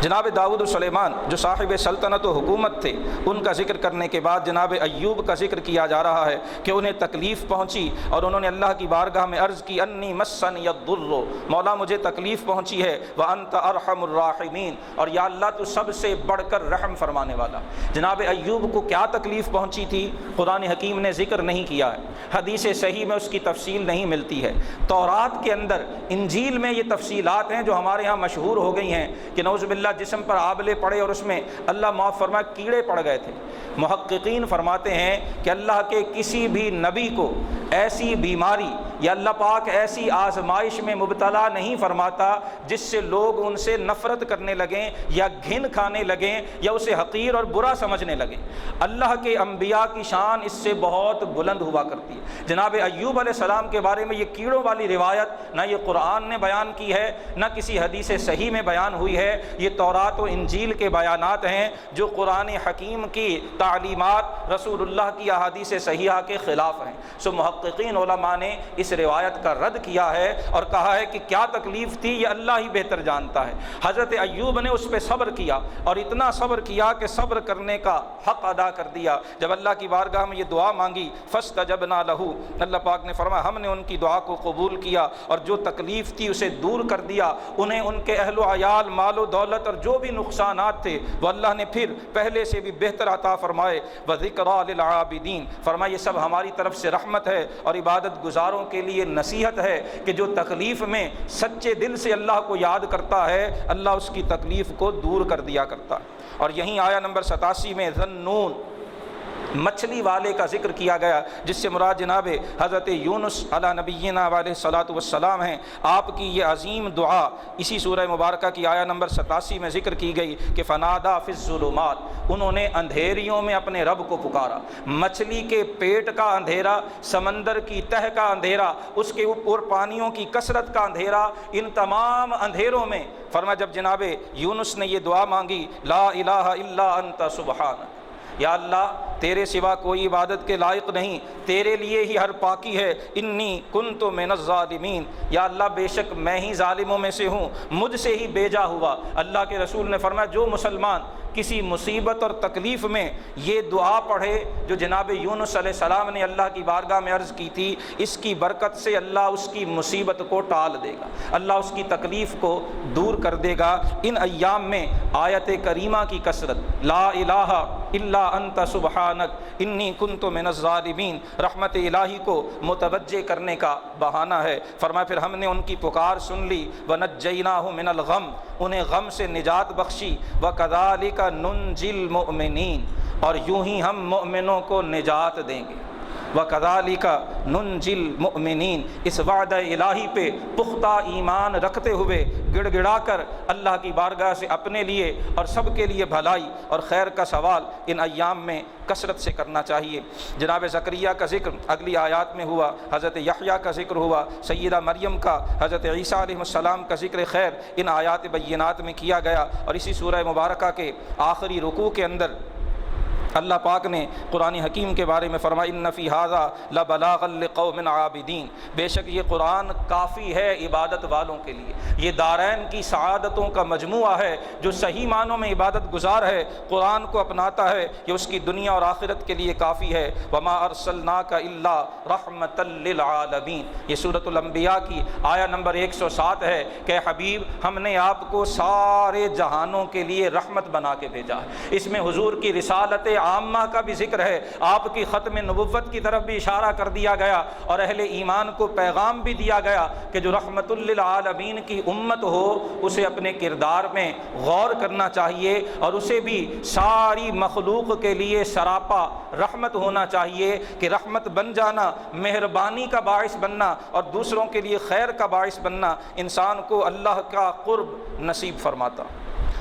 جناب داؤد و سلیمان جو صاحب سلطنت و حکومت تھے، ان کا ذکر کرنے کے بعد جناب ایوب کا ذکر کیا جا رہا ہے کہ انہیں تکلیف پہنچی اور انہوں نے اللہ کی بارگاہ میں عرض کی انی مسنی الضر، مولا مجھے تکلیف پہنچی ہے، وانت ارحم الراحمین، اور یا اللہ تو سب سے بڑھ کر رحم فرمانے والا۔ جناب ایوب کو کیا تکلیف پہنچی تھی قرآن حکیم نے ذکر نہیں کیا ہے، حدیث صحیح میں اس کی تفصیل نہیں ملتی ہے۔ تورات کے اندر، انجیل میں یہ تفصیلات ہیں جو ہمارے ہاں مشہور ہو گئی ہیں کہ نعوذ باللہ جسم پر آبلے پڑے اور اس میں اللہ معاف فرمائے کیڑے پڑ گئے تھے۔ محققین فرماتے ہیں کہ اللہ کے کسی بھی نبی کو ایسی بیماری یا اللہ پاک ایسی آزمائش میں مبتلا نہیں فرماتا جس سے لوگ ان سے نفرت کرنے لگیں یا گھن کھانے لگیں یا اسے حقیر اور برا سمجھنے لگیں۔ اللہ کے انبیاء کی شان اس سے بہت بلند ہوا کرتی ہے۔ جناب ایوب علیہ السلام کے بارے میں یہ کیڑوں والی روایت نہ یہ قرآن نے بیان کی ہے نہ کسی حدیث صحیح میں بیان ہوئی ہے، یہ تورات و انجیل کے بیانات ہیں جو قرآن حکیم کی تعلیمات، رسول اللہ کی احادیث صحیحہ کے خلاف ہیں۔ سو محققین علماء نے اس روایت کا رد کیا ہے اور کہا ہے کہ کیا تکلیف تھی یہ اللہ ہی بہتر جانتا ہے۔ حضرت ایوب نے اس پہ صبر کیا اور اتنا صبر کیا کہ صبر کرنے کا حق ادا کر دیا۔ جب اللہ کی بارگاہ میں یہ دعا مانگی فاستجبنا لہ، اللہ پاک نے فرمایا ہم نے ان کی دعا کو قبول کیا اور جو تکلیف تھی اسے دور کر دیا، انہیں ان کے اہل و عیال، مال و دولت اور جو بھی نقصانات تھے وہ اللہ نے پھر پہلے سے بھی بہتر عطا فرمائے۔ وذکریٰ للعابدین، فرمایا یہ سب ہماری طرف سے رحمت ہے اور عبادت گزاروں کے لیے نصیحت ہے کہ جو تکلیف میں سچے دل سے اللہ کو یاد کرتا ہے اللہ اس کی تکلیف کو دور کر دیا کرتا ہے۔ اور یہیں آیا نمبر 87 میں ذنون، مچھلی والے کا ذکر کیا گیا جس سے مراد جناب حضرت یونس علی نبینا علیہ الصلاۃ والسلام ہیں۔ آپ کی یہ عظیم دعا اسی سورہ مبارکہ کی آیا نمبر 87 میں ذکر کی گئی کہ فنادا فی الظلمات، انہوں نے اندھیریوں میں اپنے رب کو پکارا۔ مچھلی کے پیٹ کا اندھیرا، سمندر کی تہ کا اندھیرا، اس کے اوپر پانیوں کی کثرت کا اندھیرا، ان تمام اندھیروں میں فرمایا جب جناب یونس نے یہ دعا مانگی لا الہ الا انت سبحانک، یا اللہ تیرے سوا کوئی عبادت کے لائق نہیں، تیرے لیے ہی ہر پاکی ہے، انی کنت من الظالمین، یا اللہ بے شک میں ہی ظالموں میں سے ہوں، مجھ سے ہی بیجا ہوا۔ اللہ کے رسول نے فرمایا جو مسلمان کسی مصیبت اور تکلیف میں یہ دعا پڑھے جو جناب یونس علیہ السلام نے اللہ کی بارگاہ میں عرض کی تھی، اس کی برکت سے اللہ اس کی مصیبت کو ٹال دے گا، اللہ اس کی تکلیف کو دور کر دے گا۔ ان ایام میں آیت کریمہ کی کثرت، لا الہ الا انت سبحانک انی کنت من الظالمین، رحمت الہی کو متوجہ کرنے کا بہانہ ہے۔ فرمایا پھر ہم نے ان کی پکار سن لی، ونجیناہ من الغم، انہیں غم سے نجات بخشی، وکذالک ننجی المؤمنین، اور یوں ہی ہم مؤمنوں کو نجات دیں گے۔ وَكَذَلِكَ نُنْجِي الْمُؤْمِنِينَ، اس وعدہ الہی پہ پختہ ایمان رکھتے ہوئے گڑ گڑا کر اللہ کی بارگاہ سے اپنے لیے اور سب کے لیے بھلائی اور خیر کا سوال ان ایام میں کثرت سے کرنا چاہیے۔ جناب زکریا کا ذکر اگلی آیات میں ہوا، حضرت یحییٰ کا ذکر ہوا، سیدہ مریم کا، حضرت عیسیٰ علیہ السلام کا ذکر خیر ان آیات بینات میں کیا گیا۔ اور اسی سورہ مبارکہ کے آخری رکوع کے اندر اللہ پاک نے قرآن حکیم کے بارے میں فرمایا ان فی ھذا لبلاغا لقوم عابدین، بے شک یہ قرآن کافی ہے عبادت والوں کے لیے، یہ دارین کی سعادتوں کا مجموعہ ہے۔ جو صحیح معنوں میں عبادت گزار ہے، قرآن کو اپناتا ہے، یہ اس کی دنیا اور آخرت کے لیے کافی ہے۔ وما ارسلناک الا رحمۃ للعالمین، یہ سورۃ الانبیاء کی آیا نمبر 107 ہے کہ حبیب ہم نے آپ کو سارے جہانوں کے لیے رحمت بنا کے بھیجا ہے۔ اس میں حضور کی رسالت عامہ کا بھی ذکر ہے، آپ کی ختم نبوت کی طرف بھی اشارہ کر دیا گیا، اور اہل ایمان کو پیغام بھی دیا گیا کہ جو رحمت للعالمین کی امت ہو اسے اپنے کردار میں غور کرنا چاہیے، اور اسے بھی ساری مخلوق کے لیے سراپا رحمت ہونا چاہیے، کہ رحمت بن جانا، مہربانی کا باعث بننا اور دوسروں کے لیے خیر کا باعث بننا انسان کو اللہ کا قرب نصیب فرماتا۔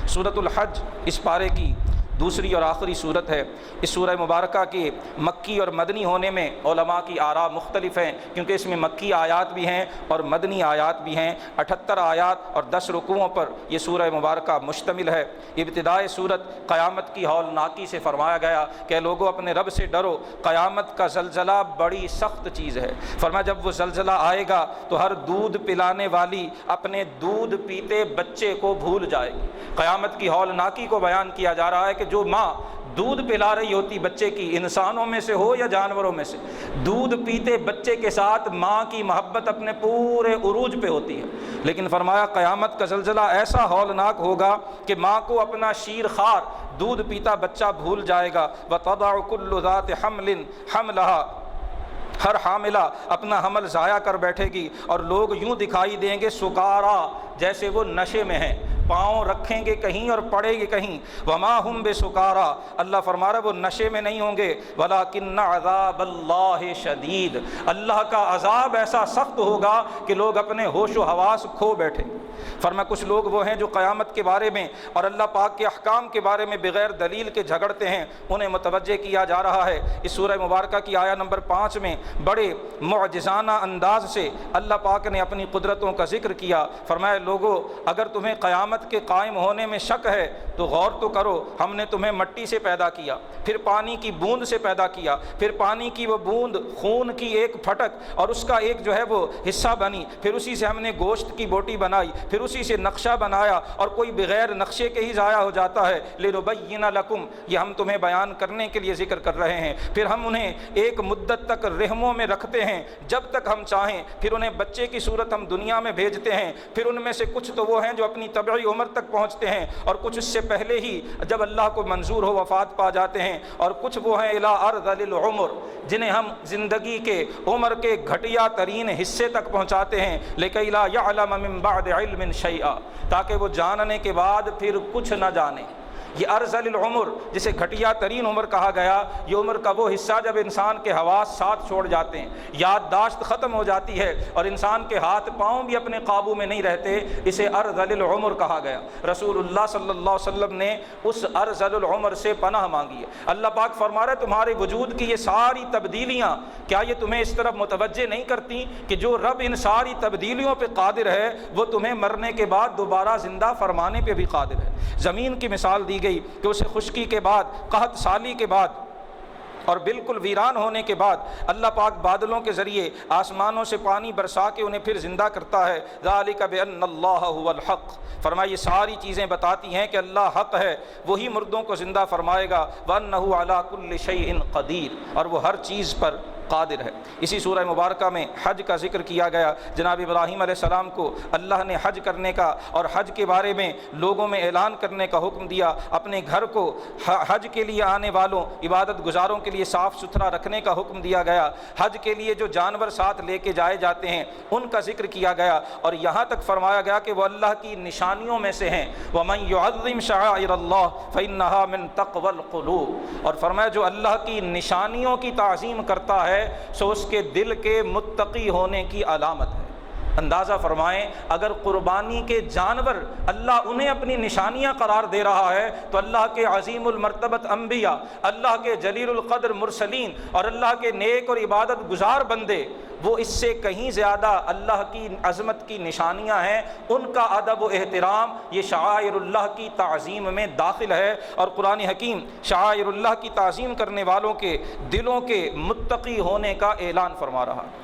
سورۃ الحج اس پارے کی دوسری اور آخری صورت ہے۔ اس سورہ مبارکہ کے مکی اور مدنی ہونے میں علماء کی آراء مختلف ہیں، کیونکہ اس میں مکی آیات بھی ہیں اور مدنی آیات بھی ہیں۔ 78 آیات اور 10 رکوعوں پر یہ سورہ مبارکہ مشتمل ہے۔ ابتدائے سورت قیامت کی ہولناکی سے فرمایا گیا کہ لوگوں اپنے رب سے ڈرو، قیامت کا زلزلہ بڑی سخت چیز ہے۔ فرمایا جب وہ زلزلہ آئے گا تو ہر دودھ پلانے والی اپنے دودھ پیتے بچے کو بھول جائے گی۔ قیامت کی ہولناکی کو بیان کیا جا رہا ہے کہ جو ماں دودھ پلا رہی ہوتی بچے کی، انسانوں میں سے ہو یا جانوروں میں سے، دودھ پیتے بچے کے ساتھ ماں کی محبت اپنے پورے عروج پہ ہوتی ہے، لیکن فرمایا قیامت کا زلزلہ ایسا ہولناک ہوگا کہ ماں کو اپنا شیر خوار دودھ پیتا بچہ بھول جائے گا۔ وَتَضَعُ كُلُّ ذَاتِ حَمْلٍ حَمْلَهَا، ہر حاملہ اپنا حمل ضائع کر بیٹھے گی، اور لوگ یوں دکھائی دیں گے سکارا، جیسے وہ نشے میں ہیں، پاؤں رکھیں گے کہیں اور پڑیں گے کہیں۔ وما ہم بسکارا، اللہ فرما رہا ہے وہ نشے میں نہیں ہوں گے، ولکن عذاب اللہ شدید، اللہ کا عذاب ایسا سخت ہوگا کہ لوگ اپنے ہوش و حواس کھو بیٹھیں۔ فرمایا کچھ لوگ وہ ہیں جو قیامت کے بارے میں اور اللہ پاک کے احکام کے بارے میں بغیر دلیل کے جھگڑتے ہیں، انہیں متوجہ کیا جا رہا ہے۔ اس سورہ مبارکہ کی آیہ نمبر 5 میں بڑے معجزانہ انداز سے اللہ پاک نے اپنی قدرتوں کا ذکر کیا۔ فرمایا لوگو اگر تمہیں قیامت کے قائم ہونے میں شک ہے تو غور تو کرو، ہم نے تمہیں مٹی سے پیدا کیا، پھر پانی کی بوند سے پیدا کیا، پھر پانی کی وہ بوند خون کی ایک پھٹک اور اس کا ایک جو ہے وہ حصہ بنی، پھر اسی سے ہم نے گوشت کی بوٹی بنائی، پھر اسی سے نقشہ بنایا، اور کوئی بغیر نقشے کے ہی ضائع ہو جاتا ہے۔ لِنُبَيِّنَ لَكُمْ، یہ ہم تمہیں بیان کرنے کے لیے ذکر کر رہے ہیں۔ پھر ہم انہیں ایک مدت تک رحموں میں رکھتے ہیں جب تک ہم چاہیں، پھر انہیں بچے کی صورت ہم دنیا میں بھیجتے ہیں۔ پھر ان میں سے کچھ تو وہ ہیں جو اپنی طبعی عمر تک پہنچتے ہیں، اور کچھ اس سے پہلے ہی جب اللہ کو منظور ہو وفات پا جاتے ہیں، اور کچھ وہ ہیں الی ارذل العمر، جنہیں ہم زندگی کے عمر کے گھٹیا ترین حصے تک پہنچاتے ہیں، لکی لا یعلم من بعد علم شیئا، تاکہ وہ جاننے کے بعد پھر کچھ نہ جانے۔ یہ ارذل العمر جسے گھٹیا ترین عمر کہا گیا، یہ عمر کا وہ حصہ جب انسان کے حواس ساتھ چھوڑ جاتے ہیں، یادداشت ختم ہو جاتی ہے اور انسان کے ہاتھ پاؤں بھی اپنے قابو میں نہیں رہتے، اسے ارذل العمر کہا گیا۔ رسول اللہ صلی اللہ علیہ وسلم نے اس ارذل العمر سے پناہ مانگی ہے۔ اللہ پاک فرما رہا ہے تمہارے وجود کی یہ ساری تبدیلیاں کیا یہ تمہیں اس طرف متوجہ نہیں کرتی کہ جو رب ان ساری تبدیلیوں پہ قادر ہے وہ تمہیں مرنے کے بعد دوبارہ زندہ فرمانے پہ بھی قادر ہے۔ زمین کی مثال دی گئی کہ اسے خشکی کے بعد، قحط سالی کے بعد اور بالکل ویران ہونے کے بعد اللہ پاک بادلوں کے ذریعے آسمانوں سے پانی برسا کے انہیں پھر زندہ کرتا ہے۔ ذالک بان اللہ هو الحق، فرمایا یہ ساری چیزیں بتاتی ہیں کہ اللہ حق ہے، وہی مردوں کو زندہ فرمائے گا، وانہ علی کل شیء قدیر، اور وہ ہر چیز پر قادر ہے۔ اسی سورہ مبارکہ میں حج کا ذکر کیا گیا۔ جناب ابراہیم علیہ السلام کو اللہ نے حج کرنے کا اور حج کے بارے میں لوگوں میں اعلان کرنے کا حکم دیا، اپنے گھر کو حج کے لیے آنے والوں عبادت گزاروں کے لیے صاف ستھرا رکھنے کا حکم دیا گیا، حج کے لیے جو جانور ساتھ لے کے جائے جاتے ہیں ان کا ذکر کیا گیا، اور یہاں تک فرمایا گیا کہ وہ اللہ کی نشانیوں میں سے ہیں۔ وَمَن يُعَظِّمْ شَعَائِرَ اللَّهِ فَإِنَّهَا مِن تَقْوَى الْقُلُوبِ، اور فرمایا جو اللہ کی نشانیوں کی تعظیم کرتا ہے سو اس کے دل کے متقی ہونے کی علامت ہے۔ اندازہ فرمائیں اگر قربانی کے جانور اللہ انہیں اپنی نشانیاں قرار دے رہا ہے تو اللہ کے عظیم المرتبت انبیاء، اللہ کے جلیل القدر مرسلین اور اللہ کے نیک اور عبادت گزار بندے، وہ اس سے کہیں زیادہ اللہ کی عظمت کی نشانیاں ہیں، ان کا ادب و احترام یہ شعائر اللہ کی تعظیم میں داخل ہے۔ اور قرآن حکیم شعائر اللہ کی تعظیم کرنے والوں کے دلوں کے متقی ہونے کا اعلان فرما رہا ہے۔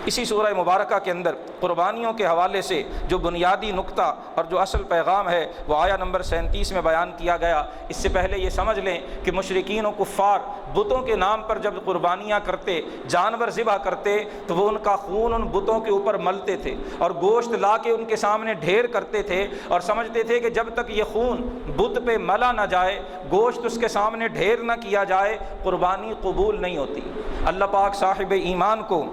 اسی سورہ مبارکہ کے اندر قربانیوں کے حوالے سے جو بنیادی نقطہ اور جو اصل پیغام ہے وہ آیا نمبر 37 میں بیان کیا گیا۔ اس سے پہلے یہ سمجھ لیں کہ مشرکین و کفار بتوں کے نام پر جب قربانیاں کرتے، جانور ذبح کرتے، تو وہ ان کا خون ان بتوں کے اوپر ملتے تھے اور گوشت لا کے ان کے سامنے ڈھیر کرتے تھے، اور سمجھتے تھے کہ جب تک یہ خون بت پہ ملا نہ جائے، گوشت اس کے سامنے ڈھیر نہ کیا جائے، قربانی قبول نہیں ہوتی۔ اللہ پاک صاحب ایمان کو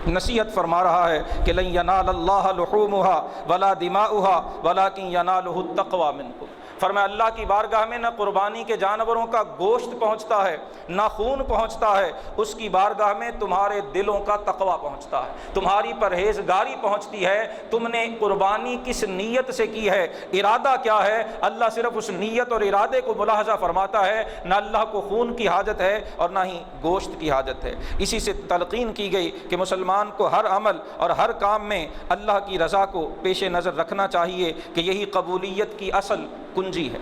نصیحت فرما رہا ہے کہ لن ینال اللہ لحومها ولا دماؤها ولکن ینالہ التقوی منکم۔ فرمایا اللہ کی بارگاہ میں نہ قربانی کے جانوروں کا گوشت پہنچتا ہے، نہ خون پہنچتا ہے، اس کی بارگاہ میں تمہارے دلوں کا تقوی پہنچتا ہے، تمہاری پرہیزگاری پہنچتی ہے۔ تم نے قربانی کس نیت سے کی ہے، ارادہ کیا ہے، اللہ صرف اس نیت اور ارادے کو ملاحظہ فرماتا ہے۔ نہ اللہ کو خون کی حاجت ہے اور نہ ہی گوشت کی حاجت ہے۔ اسی سے تلقین کی گئی کہ مسلمان کو ہر عمل اور ہر کام میں اللہ کی رضا کو پیش نظر رکھنا چاہیے کہ یہی قبولیت کی اصل کنجی ہے۔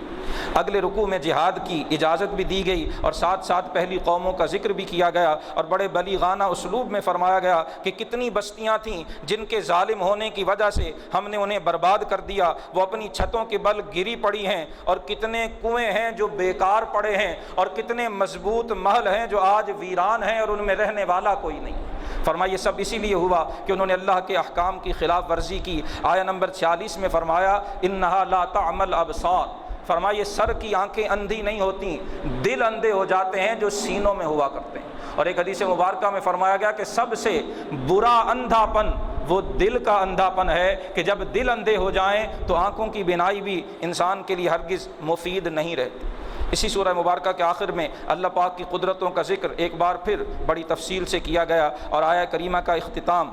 اگلے رکوع میں جہاد کی اجازت بھی دی گئی اور ساتھ ساتھ پہلی قوموں کا ذکر بھی کیا گیا، اور بڑے بلیغانہ اسلوب میں فرمایا گیا کہ کتنی بستیاں تھیں جن کے ظالم ہونے کی وجہ سے ہم نے انہیں برباد کر دیا، وہ اپنی چھتوں کے بل گری پڑی ہیں، اور کتنے کنویں ہیں جو بیکار پڑے ہیں، اور کتنے مضبوط محل ہیں جو آج ویران ہیں اور ان میں رہنے والا کوئی نہیں۔ فرمایا یہ سب اسی لیے ہوا کہ انہوں نے اللہ کے احکام کی خلاف ورزی کی۔ آیا نمبر 46 میں فرمایا انہا لا تعمل ابصار، فرمایا یہ سر کی آنکھیں اندھی نہیں ہوتی، دل اندھے ہو جاتے ہیں جو سینوں میں ہوا کرتے ہیں۔ اور ایک حدیث مبارکہ میں فرمایا گیا کہ سب سے برا اندھا پن وہ دل کا اندھا پن ہے، کہ جب دل اندھے ہو جائیں تو آنکھوں کی بینائی بھی انسان کے لیے ہرگز مفید نہیں رہتی۔ اسی سورہ مبارکہ کے آخر میں اللہ پاک کی قدرتوں کا ذکر ایک بار پھر بڑی تفصیل سے کیا گیا، اور آیہ کریمہ کا اختتام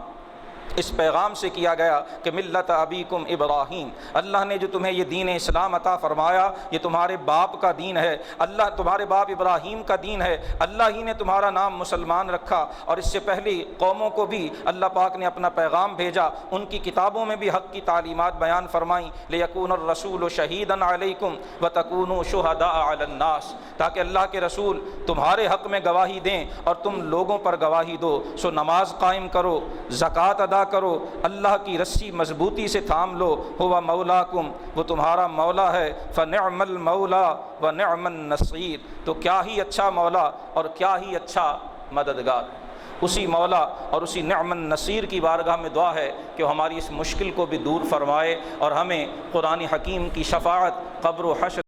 اس پیغام سے کیا گیا کہ ملت ابیکم ابراہیم، اللہ نے جو تمہیں یہ دین اسلام عطا فرمایا یہ تمہارے باپ کا دین ہے، اللہ تمہارے باپ ابراہیم کا دین ہے، اللہ ہی نے تمہارا نام مسلمان رکھا، اور اس سے پہلی قوموں کو بھی اللہ پاک نے اپنا پیغام بھیجا، ان کی کتابوں میں بھی حق کی تعلیمات بیان فرمائیں، لیکون الرسول شہیدا علیکم وتکونوا شہداء علی الناس، تاکہ اللہ کے رسول تمہارے حق میں گواہی دیں اور تم لوگوں پر گواہی دو۔ سو نماز قائم کرو، زکوٰۃ ادا کرو، اللہ کی رسی مضبوطی سے تھام لو، ہوا مولاکم، وہ تمہارا مولا ہے، فنعم المولا ونعم النصیر، تو کیا ہی اچھا مولا اور کیا ہی اچھا مددگار۔ اسی مولا اور اسی نعم النصیر کی بارگاہ میں دعا ہے کہ وہ ہماری اس مشکل کو بھی دور فرمائے اور ہمیں قرآن حکیم کی شفاعت قبر و حشر